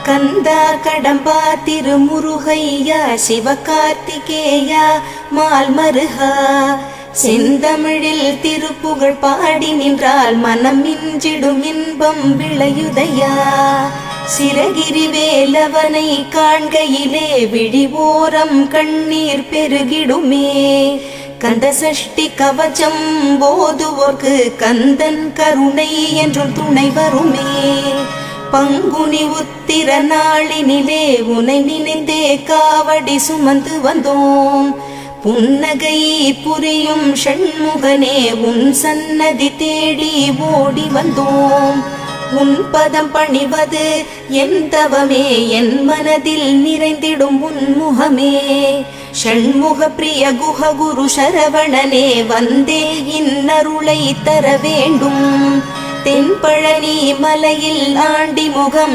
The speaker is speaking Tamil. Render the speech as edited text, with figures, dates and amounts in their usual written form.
கந்தா கடம்பா திருமுருகையா சிவகார்த்திகேயா மால்மருகா செந்தமிழில் திருப்புகழ் பாடி நின்றால் மனம் மிஞ்சிடும் இன்பம் விளையுதையா. சிரகிரி வேலவனை காண்கையிலே விழி ஓரம் கண்ணீர் பெருகிடுமே. கந்த சஷ்டி கவச்சம் போதுவோர்க்கு கந்தன் கருணை என்றும் துணை வருமே. பங்குனி உத்திர நாளினிலே உனை நினைந்தே காவடி சுமந்து வந்தோம். புன்னகை புரியும் ஷண்முகனே உன் சன்னதி தேடி ஓடி வந்தோம். உன் பதம் பணிவது என் தவமே, என் மனதில் நிறைந்திடும் உன்முகமே. ஷண்முக பிரிய குஹ குரு சரவணனே வந்தே இன்னருளை தர வேண்டும். தென்பழனி மலையில் ஆண்டி முகம்